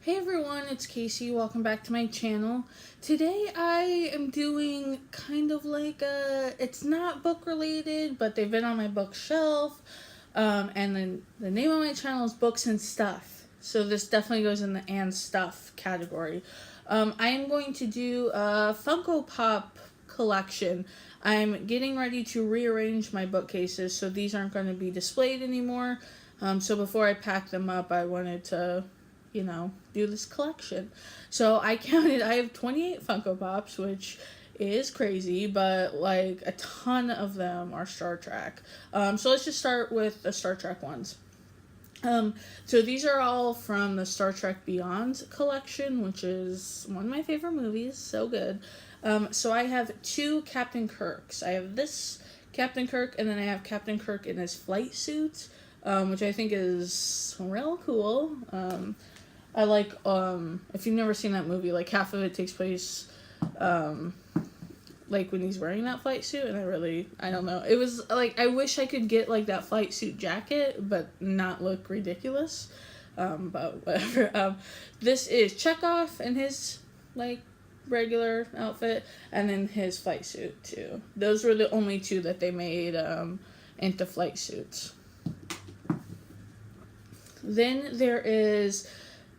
Hey everyone, it's Casey. Welcome back to my channel. Today I am doing kind of like it's not book related, but they've been on my bookshelf. And then the name of my channel is Books and Stuff. So this definitely goes in the and stuff category. I am going to do a Funko Pop collection. I'm getting ready to rearrange my bookcases, so these aren't going to be displayed anymore. So before I pack them up, I wanted to do this collection. So I have 28 Funko Pops, which is crazy, but like a ton of them are Star Trek. So let's just start with the Star Trek ones. So these are all from the Star Trek Beyond collection, which is one of my favorite movies. So good. So I have two Captain Kirks. I have this Captain Kirk, and then I have Captain Kirk in his flight suit, which I think is real cool. I like, if you've never seen that movie, like half of it takes place, like when he's wearing that flight suit, and I don't know. It was like, I wish I could get like that flight suit jacket, but not look ridiculous. But whatever. This is Chekhov in his like regular outfit, and then his flight suit too. Those were the only two that they made, into flight suits. Then there is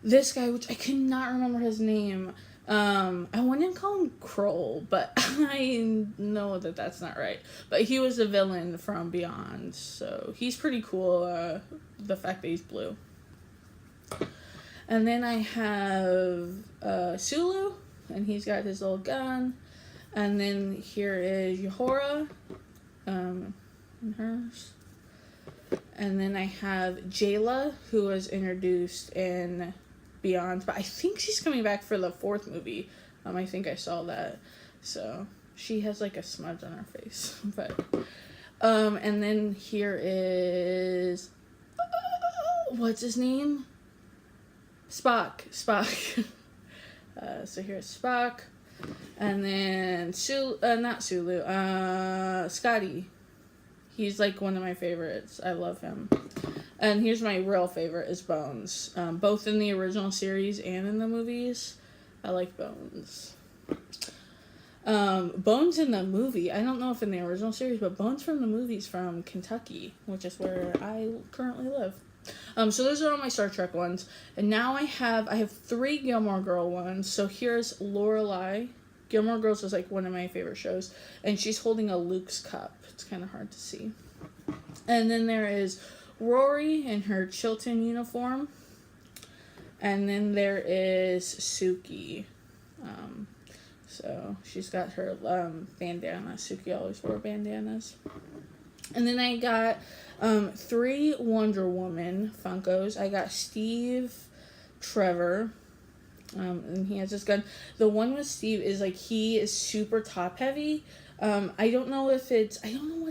this guy, which I cannot remember his name. I wouldn't call him Kroll, but I know that that's not right. But he was a villain from Beyond, so he's pretty cool, the fact that he's blue. And then I have Sulu, and he's got his little gun. And then here is Uhura, and hers. And then I have Jayla, who was introduced in Beyond, but I think she's coming back for the fourth movie. I think I saw that. So she has like a smudge on her face. But and then here is what's his name? Spock. So here's Spock. And then not Sulu, Scotty. He's like one of my favorites. I love him. And here's my real favorite is Bones. Both in the original series and in the movies. I like Bones. Bones in the movie, I don't know if in the original series, but Bones from the movie's from Kentucky, which is where I currently live. So those are all my Star Trek ones. And now I have 3 Gilmore Girl ones. So here's Lorelai. Gilmore Girls is like one of my favorite shows. And she's holding a Luke's cup. It's kind of hard to see. And then there is Rory in her Chilton uniform. And then there is Suki. So she's got her bandana. Suki always wore bandanas. And then I got 3 Wonder Woman Funkos. I got Steve Trevor. And he has this gun. The one with Steve is like, he is super top heavy. I don't know what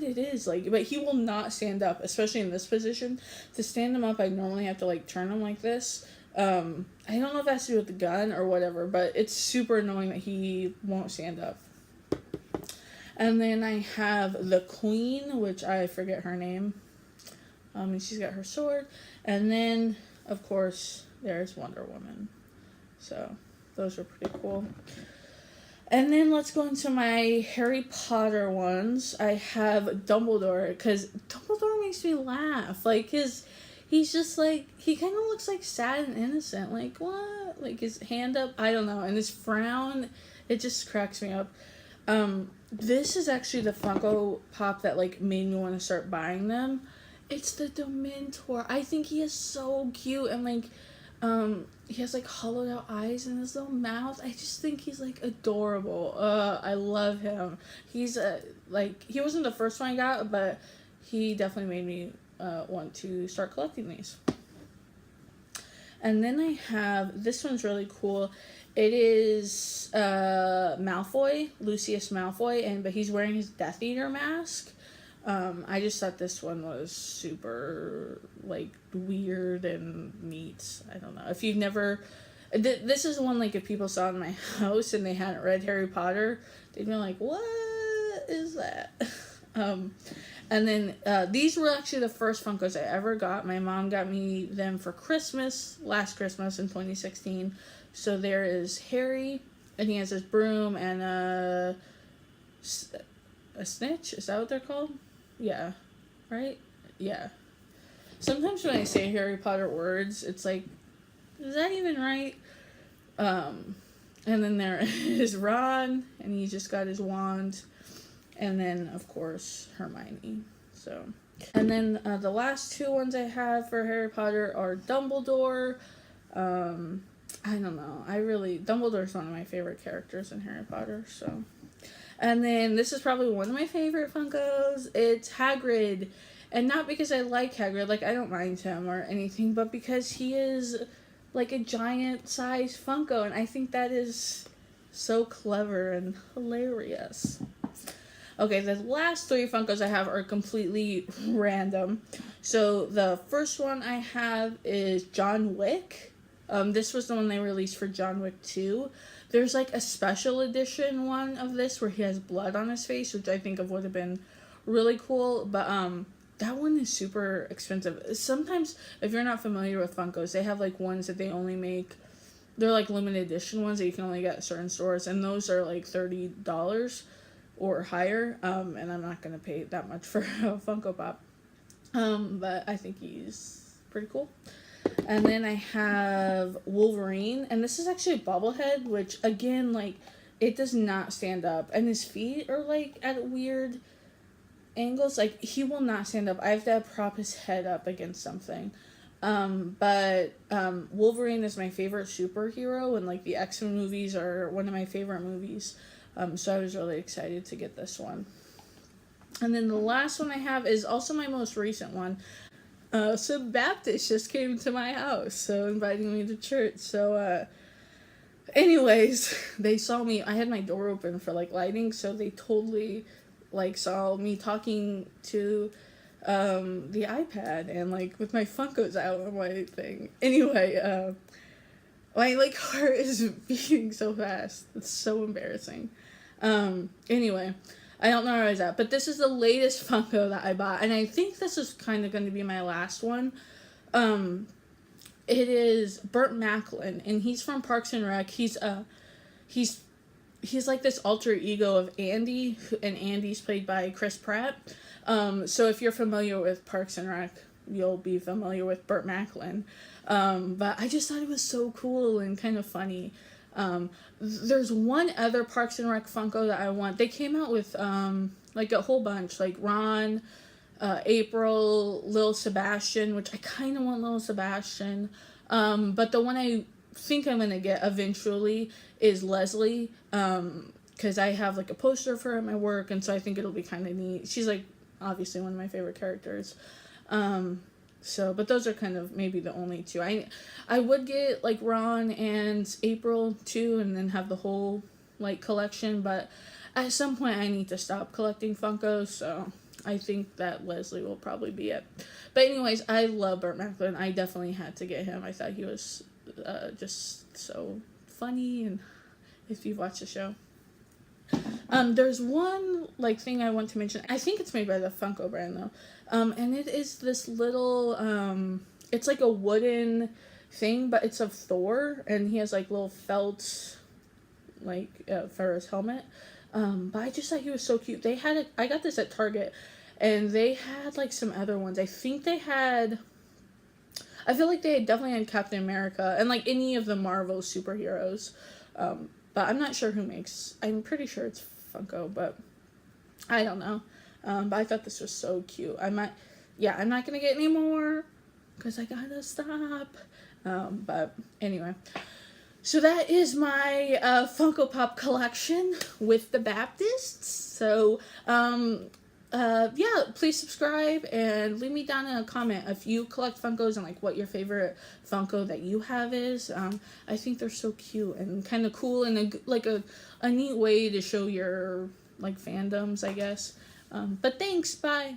it is, like, but he will not stand up, especially in this position. To stand him up, I normally have to like turn him like this. I don't know if it has to do with the gun or whatever, but it's super annoying that he won't stand up. And then I have the Queen, which I forget her name. And she's got her sword. And then, of course, there's Wonder Woman. So, those are pretty cool. And then let's go into my Harry Potter ones. I have Dumbledore, because Dumbledore makes me laugh. Like, he's just like, he kind of looks like sad and innocent. Like, what? Like, his hand up, I don't know. And his frown, it just cracks me up. This is actually the Funko Pop that, like, made me want to start buying them. It's the Dementor. I think he is so cute, and, like, he has, like, hollowed out eyes in his little mouth. I just think he's, like, adorable. I love him. He's, he wasn't the first one I got, but he definitely made me, want to start collecting these. And then I have, this one's really cool. It is, Malfoy, Lucius Malfoy, but he's wearing his Death Eater mask. I just thought this one was super, like, weird and neat. I don't know. If you've never... this is one, like, if people saw in my house and they hadn't read Harry Potter, they'd be like, what is that? And then these were actually the first Funkos I ever got. My mom got me them for Christmas, last Christmas in 2016. So there is Harry, and he has his broom and a snitch. Is that what they're called? Yeah. Right? Yeah. Sometimes when I say Harry Potter words, it's like, is that even right? And then there is Ron, and he just got his wand. And then, of course, Hermione. So, and then the last two ones I have for Harry Potter are Dumbledore. I don't know. Dumbledore's one of my favorite characters in Harry Potter, so. And then this is probably one of my favorite Funkos. It's Hagrid. And not because I like Hagrid, like I don't mind him or anything, but because he is like a giant size Funko, and I think that is so clever and hilarious. Okay, the last three Funkos I have are completely random. So the first one I have is John Wick. This was the one they released for John Wick 2. There's like a special edition one of this where he has blood on his face, which I think would have been really cool. But that one is super expensive. Sometimes, if you're not familiar with Funkos, they have like ones that they only make. They're like limited edition ones that you can only get at certain stores, and those are like $30 or higher. And I'm not gonna pay that much for a Funko Pop. But I think he's pretty cool. And then I have Wolverine, and this is actually a bobblehead, which again, like, it does not stand up, and his feet are like at weird angles. Like, he will not stand up. I have to prop his head up against something. But Wolverine is my favorite superhero, and like the X-Men movies are one of my favorite movies. So I was really excited to get this one. And then the last one I have is also my most recent one. Some Baptist just came to my house, so inviting me to church. So, anyways, they saw me. I had my door open for like lighting, so they totally like saw me talking to the iPad and like with my Funkos out on my thing. Anyway, my like heart is beating so fast. It's so embarrassing. Anyway, I don't know where I was at, but this is the latest Funko that I bought, and I think this is kind of going to be my last one. It is Burt Macklin, and he's from Parks and Rec. He's like this alter ego of Andy, and Andy's played by Chris Pratt. So if you're familiar with Parks and Rec, you'll be familiar with Burt Macklin. But I just thought it was so cool and kind of funny. There's one other Parks and Rec Funko that I want. They came out with like a whole bunch, like Ron, April, Lil Sebastian, which I kind of want Lil Sebastian. But the one I think I'm gonna get eventually is Leslie, because I have like a poster for her at my work, and so I think it'll be kind of neat. She's like obviously one of my favorite characters. So, but those are kind of maybe the only two. I would get like Ron and April too, and then have the whole like collection, but at some point I need to stop collecting Funkos, so I think that Leslie will probably be it. But anyways, I love Burt Macklin. I definitely had to get him. I thought he was just so funny, and if you've watched the show. There's one like thing I want to mention. I think it's made by the Funko brand though. And it is this little it's like a wooden thing, but it's of Thor, and he has like little felt like for his helmet. But I just thought he was so cute. They had it. I got this at Target, and they had like some other ones. I think they had. I feel like they definitely had Captain America and like any of the Marvel superheroes. But I'm not sure who makes. I'm pretty sure it's Funko, but I don't know. But I thought this was so cute. I'm not gonna get any more because I gotta stop. But anyway, so that is my Funko Pop collection with the Baptists. So yeah, please subscribe and leave me down in a comment if you collect Funkos and like what your favorite Funko that you have is. I think they're so cute and kind of cool, and a neat way to show your like fandoms, I guess. But thanks, bye.